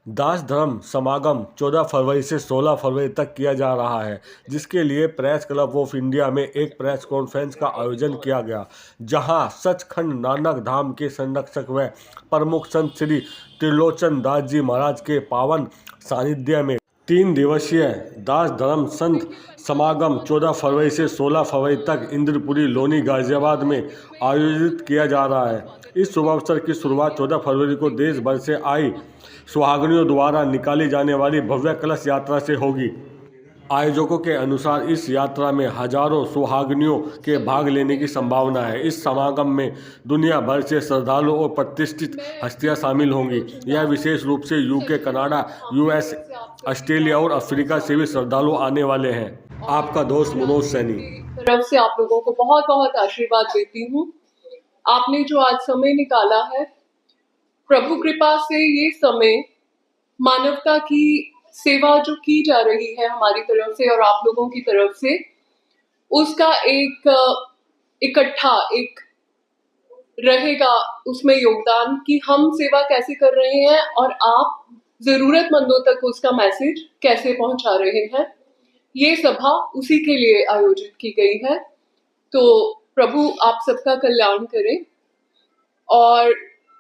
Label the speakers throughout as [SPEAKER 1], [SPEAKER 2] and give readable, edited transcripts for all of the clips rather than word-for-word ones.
[SPEAKER 1] दास धर्म समागम 14 फरवरी से 16 फरवरी तक किया जा रहा है, जिसके लिए प्रेस क्लब ऑफ इंडिया में एक प्रेस कॉन्फ्रेंस का आयोजन किया गया, जहां सचखंड नानक धाम के संरक्षक व प्रमुख संत श्री त्रिलोचन दास जी महाराज के पावन सानिध्य में 3 दिवसीय दास धर्म संत समागम 14 फरवरी से 16 फरवरी तक इंद्रपुरी लोनी गाजियाबाद में आयोजित किया जा रहा है। इस शुभ अवसर की शुरुआत 14 फरवरी को देश भर से आई सुहागनियों द्वारा निकाली जाने वाली भव्य कलश यात्रा से होगी। आयोजकों के अनुसार इस यात्रा में हजारों सुहागनियों के भाग लेने की संभावना है। इस समागम में दुनिया भर से श्रद्धालु और प्रतिष्ठित हस्तियां शामिल होंगी। यह विशेष रूप से यूके, कनाडा, यूएस, ऑस्ट्रेलिया और अफ्रीका से भी श्रद्धालु आने वाले हैं। आपका दोस्त मनोज सैनी
[SPEAKER 2] तरफ से आप लोगों को बहुत बहुत आशीर्वाद देती हूँ। आपने जो आज समय निकाला है, प्रभु कृपा से ये समय मानवता की सेवा जो की जा रही है हमारी तरफ से और आप लोगों की तरफ से, उसका एक इकट्ठा एक रहेगा उसमें योगदान कि हम सेवा कैसे कर रहे हैं और आप जरूरतमंदों तक उसका मैसेज कैसे पहुंचा रहे हैं। ये सभा उसी के लिए आयोजित की गई है। तो प्रभु आप सबका कल्याण करें। और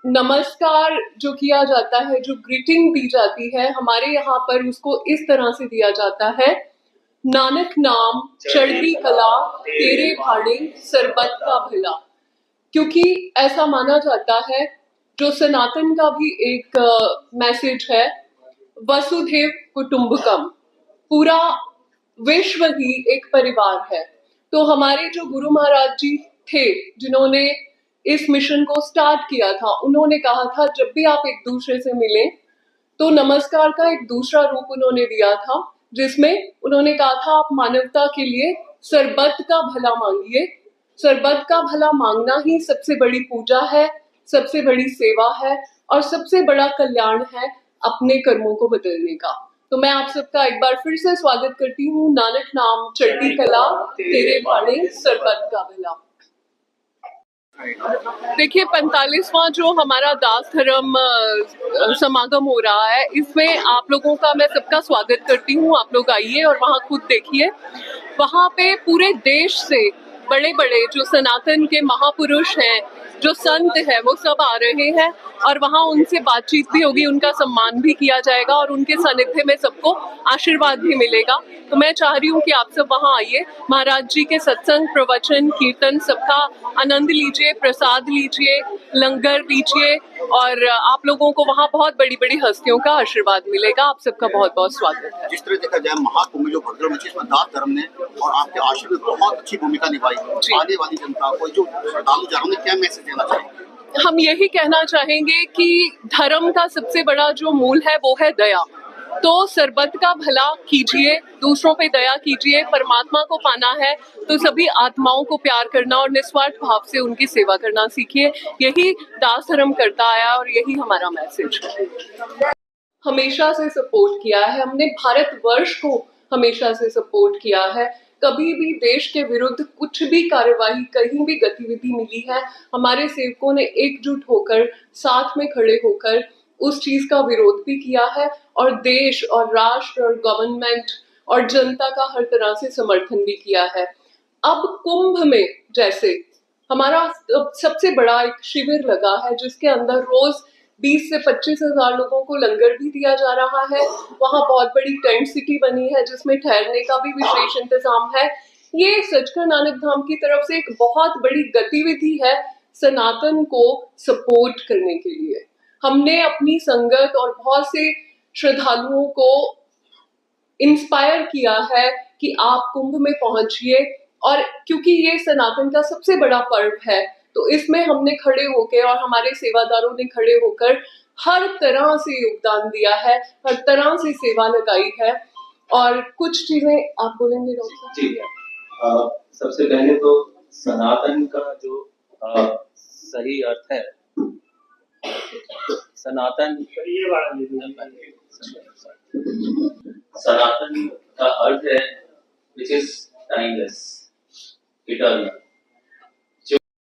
[SPEAKER 2] नमस्कार जो किया जाता है, जो ग्रीटिंग दी जाती है हमारे यहाँ पर, उसको इस तरह से दिया जाता है, नानक नाम चढ़ती कला तेरे भाड़े सरबत का भला। क्योंकि ऐसा माना जाता है, जो सनातन का भी एक मैसेज है, वसुधैव कुटुंबकम, पूरा विश्व ही एक परिवार है। तो हमारे जो गुरु महाराज जी थे, जिन्होंने इस मिशन को स्टार्ट किया था, उन्होंने कहा था जब भी आप एक दूसरे से मिलें तो नमस्कार का एक दूसरा रूप उन्होंने दिया था, जिसमें उन्होंने कहा था आप मानवता के लिए सरबत का भला मांगिए। सरबत का भला मांगना ही सबसे बड़ी पूजा है, सबसे बड़ी सेवा है और सबसे बड़ा कल्याण है अपने कर्मों को बदलने का। तो मैं आप सबका एक बार फिर से स्वागत करती हूँ। नानक नाम चढ़ती कला तेरे भाड़े सरबत का भला। देखिए, 45वां जो हमारा दास धर्म समागम हो रहा है, इसमें आप लोगों का मैं सबका स्वागत करती हूँ। आप लोग आइए और वहाँ खुद देखिए। वहाँ पे पूरे देश से बड़े बड़े जो सनातन के महापुरुष हैं, जो संत हैं, वो सब आ रहे हैं और वहाँ उनसे बातचीत भी होगी, उनका सम्मान भी किया जाएगा और उनके सानिध्य में सबको आशीर्वाद भी मिलेगा। तो मैं चाह रही हूँ कि आप सब वहाँ आइए, महाराज जी के सत्संग, प्रवचन, कीर्तन सबका आनंद लीजिए, प्रसाद लीजिए, लंगर लीजिए और आप लोगों को वहाँ बहुत बड़ी बड़ी हस्तियों का आशीर्वाद मिलेगा। आप सबका बहुत बहुत स्वागत है।
[SPEAKER 3] जिस तरह देखा जाए, महाकुंभ जो भद्र में इसमें दास धर्म ने और आपके आश्रम में बहुत अच्छी भूमिका निभाई। आने वाली जनता को, जो श्रद्धालु जनों ने, क्या मैसेज देना चाहिए?
[SPEAKER 2] हम यही कहना चाहेंगे कि धर्म का सबसे बड़ा जो मूल है वो है दया। तो सरबत का भला कीजिए, दूसरों पे दया कीजिए। परमात्मा को पाना है तो सभी आत्माओं को प्यार करना और निस्वार्थ भाव से उनकी सेवा करना सीखिए। यही दास धर्म करता आया और यही हमारा मैसेज है। हमेशा से सपोर्ट किया है हमने, भारतवर्ष को हमेशा से सपोर्ट किया है। कभी भी देश के विरुद्ध कुछ भी कार्यवाही, कहीं भी गतिविधि मिली है, हमारे सेवकों ने एकजुट होकर, साथ में खड़े होकर उस चीज का विरोध भी किया है और देश और राष्ट्र और गवर्नमेंट और जनता का हर तरह से समर्थन भी किया है। अब कुंभ में जैसे हमारा सबसे बड़ा एक शिविर लगा है, जिसके अंदर रोज 20 से 25 हजार लोगों को लंगर भी दिया जा रहा है। वहाँ बहुत बड़ी टेंट सिटी बनी है, जिसमें ठहरने का भी विशेष इंतजाम है। ये सचखंड नानक धाम की तरफ से एक बहुत बड़ी गतिविधि है सनातन को सपोर्ट करने के लिए। हमने अपनी संगत और बहुत से श्रद्धालुओं को इंस्पायर किया है कि आप कुंभ में पहुंचिए, और क्योंकि ये सनातन का सबसे बड़ा पर्व है, तो इसमें हमने खड़े होकर और हमारे सेवादारों ने खड़े होकर हर तरह से योगदान दिया है, हर तरह से सेवा लगाई है। और कुछ चीजें आप बोलेंगे डॉक्टर जी?
[SPEAKER 4] सबसे पहले तो सनातन का जो सही अर्थ है, सनातन का अर्थ है विच इज टाइमलेस, इटर्नल।